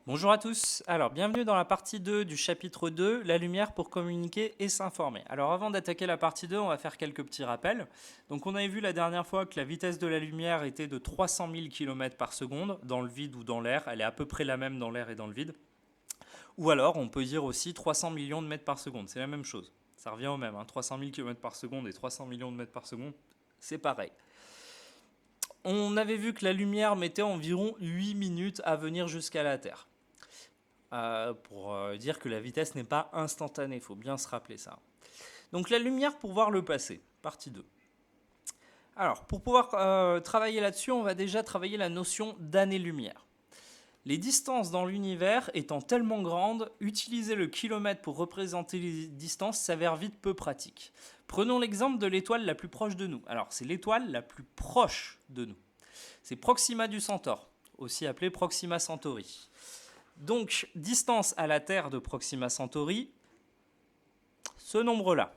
Bonjour à tous, alors bienvenue dans la partie 2 du chapitre 2, la lumière pour communiquer et s'informer. Alors avant d'attaquer la partie 2, on va faire quelques petits rappels. Donc on avait vu la dernière fois que la vitesse de la lumière était de 300 000 km par seconde, dans le vide ou dans l'air, elle est à peu près la même dans l'air et dans le vide. Ou alors on peut dire aussi 300 millions de mètres par seconde, c'est la même chose. Ça revient au même, 300 000 km par seconde et 300 millions de mètres par seconde, c'est pareil. On avait vu que la lumière mettait environ 8 minutes à venir jusqu'à la Terre. Pour dire que la vitesse n'est pas instantanée, il faut bien se rappeler ça. Donc la lumière pour voir le passé, partie 2. Alors, pour pouvoir travailler là-dessus, on va déjà travailler la notion d'année-lumière. Les distances dans l'univers étant tellement grandes, utiliser le kilomètre pour représenter les distances s'avère vite peu pratique. Prenons l'exemple de l'étoile la plus proche de nous. Alors, c'est l'étoile la plus proche de nous. C'est Proxima du Centaure, aussi appelé Proxima Centauri. Donc, distance à la Terre de Proxima Centauri, ce nombre-là.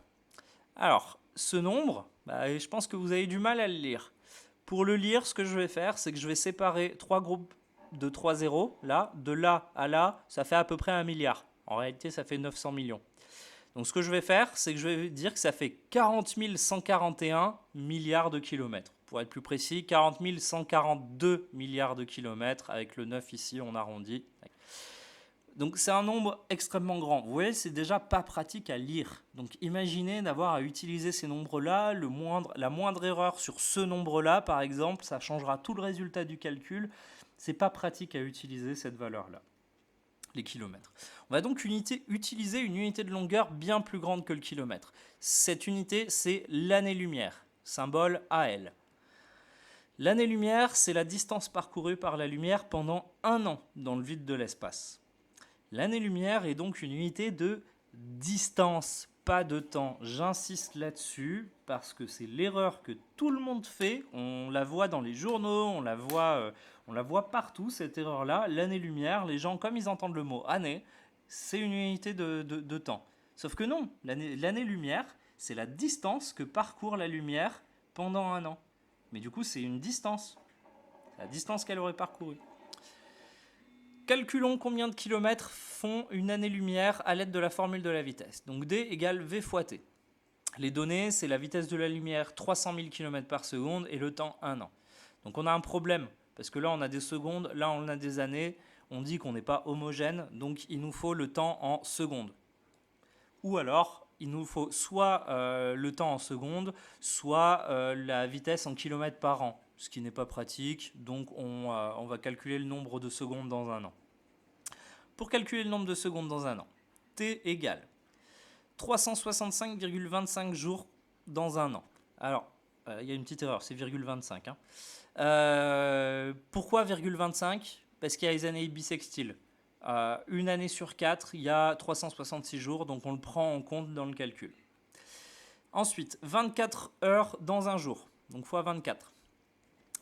Alors, ce nombre, je pense que vous avez du mal à le lire. Pour le lire, ce que je vais faire, c'est que je vais séparer trois groupes de 3 zéros. Là, de là à là, ça fait à peu près 1 milliard. En réalité, ça fait 900 millions. Donc, ce que je vais faire, c'est que je vais dire que ça fait 40 141 milliards de kilomètres. Pour être plus précis, 40 142 milliards de kilomètres. Avec le 9 ici, on arrondit. Donc c'est un nombre extrêmement grand. Vous voyez, c'est déjà pas pratique à lire. Donc imaginez d'avoir à utiliser ces nombres-là. La moindre erreur sur ce nombre-là, par exemple, ça changera tout le résultat du calcul. C'est pas pratique à utiliser cette valeur-là, les kilomètres. On va donc utiliser une unité de longueur bien plus grande que le kilomètre. Cette unité, c'est l'année-lumière, symbole AL. L'année-lumière, c'est la distance parcourue par la lumière pendant un an dans le vide de l'espace. L'année-lumière est donc une unité de distance, pas de temps. J'insiste là-dessus parce que c'est l'erreur que tout le monde fait. On la voit dans les journaux, on la voit partout, cette erreur-là. L'année-lumière, les gens, comme ils entendent le mot année, c'est une unité de temps. Sauf que non, l'année-lumière, c'est la distance que parcourt la lumière pendant un an. Mais du coup, c'est une distance. C'est la distance qu'elle aurait parcourue. Calculons combien de kilomètres font une année-lumière à l'aide de la formule de la vitesse. Donc D égale V fois T. Les données, c'est la vitesse de la lumière 300 000 km par seconde et le temps 1 an. Donc on a un problème, parce que là on a des secondes, là on a des années, on dit qu'on n'est pas homogène, donc il nous faut le temps en secondes. Ou alors, il nous faut soit le temps en secondes, soit la vitesse en kilomètres par an, ce qui n'est pas pratique, donc on va calculer le nombre de secondes dans un an. Pour calculer le nombre de secondes dans un an, T égale 365,25 jours dans un an. Alors, il y a une petite erreur, c'est 0,25. Pourquoi 0,25 ? Parce qu'il y a les années bissextiles. Une année sur 4, il y a 366 jours, donc on le prend en compte dans le calcul. Ensuite, 24 heures dans un jour, donc fois 24.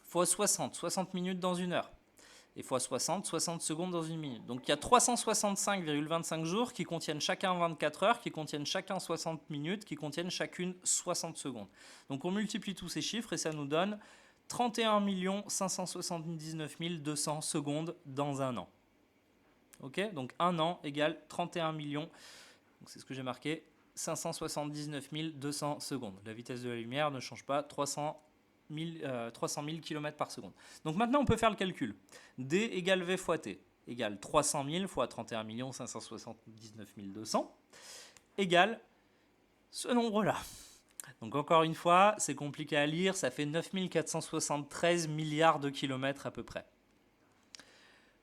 Fois 60 minutes dans une heure. Et fois 60 secondes dans une minute. Donc il y a 365,25 jours qui contiennent chacun 24 heures, qui contiennent chacun 60 minutes, qui contiennent chacune 60 secondes. Donc on multiplie tous ces chiffres et ça nous donne 31 579 200 secondes dans un an. Ok, donc un an égale 31 millions, c'est ce que j'ai marqué, 579 200 secondes. La vitesse de la lumière ne change pas, 300 000 km par seconde. Donc maintenant on peut faire le calcul. D égale V fois T égale 300 000 fois 31 579 200 égale ce nombre-là. Donc encore une fois, c'est compliqué à lire, ça fait 9 473 milliards de kilomètres à peu près.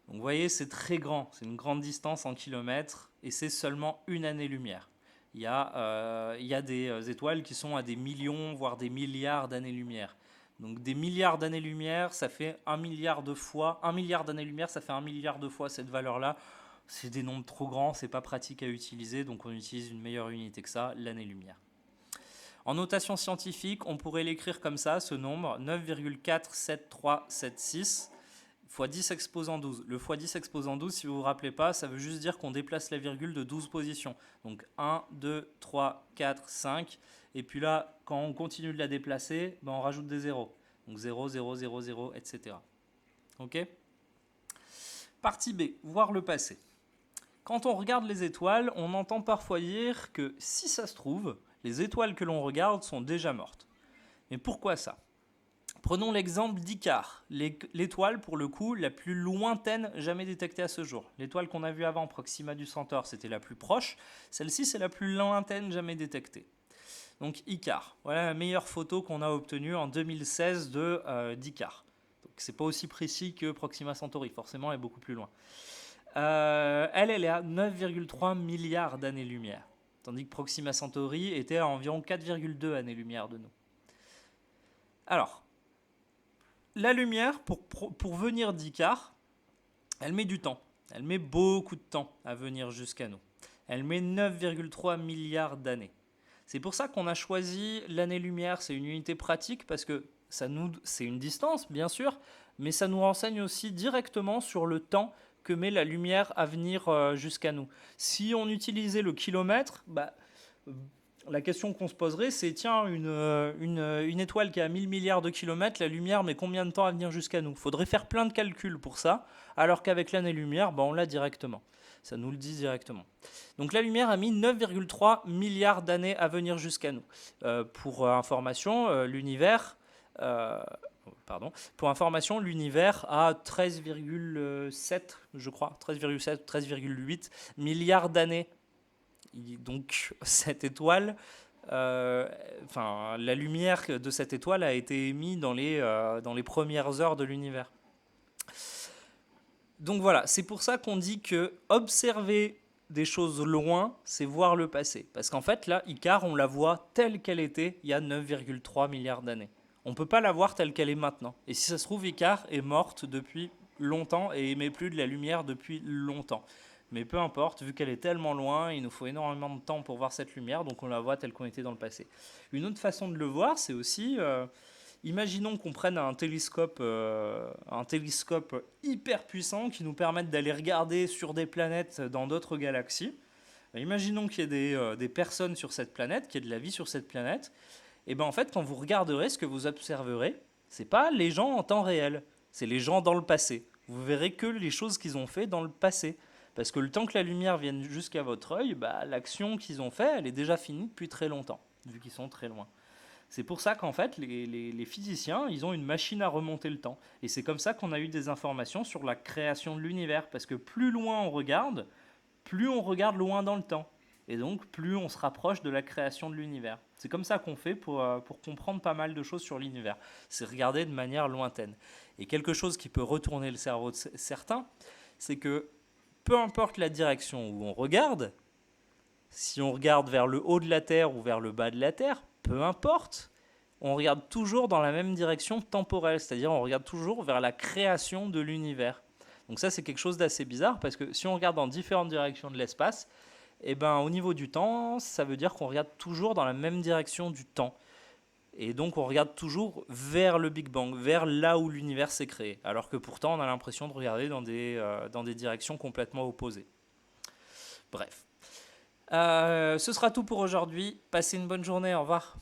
Donc vous voyez, c'est très grand, c'est une grande distance en kilomètres et c'est seulement une année-lumière. Il y a des étoiles qui sont à des millions, voire des milliards d'années-lumière. Donc des milliards d'années-lumière, ça fait 1 milliard de fois. 1 milliard d'années-lumière, ça fait 1 milliard de fois cette valeur-là. C'est des nombres trop grands, c'est pas pratique à utiliser, donc on utilise une meilleure unité que ça, l'année-lumière. En notation scientifique, on pourrait l'écrire comme ça, ce nombre, 9,47376 fois 10 exposant 12. Le fois 10 exposant 12, si vous ne vous rappelez pas, ça veut juste dire qu'on déplace la virgule de 12 positions. Donc 1, 2, 3, 4, 5. Et puis là, quand on continue de la déplacer, on rajoute des zéros. Donc 0, 0, 0, 0, etc. Ok ? Partie B, voir le passé. Quand on regarde les étoiles, on entend parfois dire que si ça se trouve, les étoiles que l'on regarde sont déjà mortes. Mais pourquoi ça? Prenons l'exemple d'Icare, l'étoile pour le coup la plus lointaine jamais détectée à ce jour. L'étoile qu'on a vue avant, Proxima du Centaure, c'était la plus proche. Celle-ci, c'est la plus lointaine jamais détectée. Donc Icare, voilà la meilleure photo qu'on a obtenue en 2016 d'Icare. Donc c'est pas aussi précis que Proxima Centauri, forcément elle est beaucoup plus loin. Elle est à 9,3 milliards d'années-lumière, tandis que Proxima Centauri était à environ 4,2 années-lumière de nous. Alors, la lumière, pour venir d'Icare, elle met du temps. Elle met beaucoup de temps à venir jusqu'à nous. Elle met 9,3 milliards d'années. C'est pour ça qu'on a choisi l'année-lumière. C'est une unité pratique parce que c'est une distance, bien sûr, mais ça nous renseigne aussi directement sur le temps que met la lumière à venir jusqu'à nous. Si on utilisait le kilomètre, la question qu'on se poserait, c'est tiens, une étoile qui a 1000 milliards de kilomètres, la lumière met combien de temps à venir jusqu'à nous? Il faudrait faire plein de calculs pour ça, alors qu'avec l'année-lumière, on l'a directement. Ça nous le dit directement. Donc la lumière a mis 9,3 milliards d'années à venir jusqu'à nous. Pour information, l'univers a 13,7, je crois, 13,7, 13,8 milliards d'années. Donc cette étoile, la lumière de cette étoile a été émise dans les premières heures de l'univers. Donc voilà, c'est pour ça qu'on dit que observer des choses loin, c'est voir le passé. Parce qu'en fait, là, Icare, on la voit telle qu'elle était il y a 9,3 milliards d'années. On ne peut pas la voir telle qu'elle est maintenant. Et si ça se trouve, Icare est morte depuis longtemps et émet plus de la lumière depuis longtemps. Mais peu importe, vu qu'elle est tellement loin, il nous faut énormément de temps pour voir cette lumière, donc on la voit telle qu'on était dans le passé. Une autre façon de le voir, c'est aussi, imaginons qu'on prenne un télescope hyper puissant qui nous permette d'aller regarder sur des planètes dans d'autres galaxies. Imaginons qu'il y ait des personnes sur cette planète, qu'il y ait de la vie sur cette planète. Et en fait, quand vous regarderez, ce que vous observerez, c'est pas les gens en temps réel, c'est les gens dans le passé. Vous verrez que les choses qu'ils ont fait dans le passé. Parce que le temps que la lumière vienne jusqu'à votre œil, l'action qu'ils ont fait, elle est déjà finie depuis très longtemps, vu qu'ils sont très loin. C'est pour ça qu'en fait, les physiciens, ils ont une machine à remonter le temps. Et c'est comme ça qu'on a eu des informations sur la création de l'univers. Parce que plus loin on regarde loin dans le temps. Et donc, plus on se rapproche de la création de l'univers. C'est comme ça qu'on fait pour comprendre pas mal de choses sur l'univers. C'est regarder de manière lointaine. Et quelque chose qui peut retourner le cerveau de certains, c'est que peu importe la direction où on regarde, si on regarde vers le haut de la Terre ou vers le bas de la Terre, peu importe, on regarde toujours dans la même direction temporelle, c'est-à-dire on regarde toujours vers la création de l'univers. Donc ça, c'est quelque chose d'assez bizarre, parce que si on regarde dans différentes directions de l'espace, au niveau du temps, ça veut dire qu'on regarde toujours dans la même direction du temps. Et donc on regarde toujours vers le Big Bang, vers là où l'univers s'est créé. Alors que pourtant on a l'impression de regarder dans des directions complètement opposées. Bref. Ce sera tout pour aujourd'hui. Passez une bonne journée, au revoir.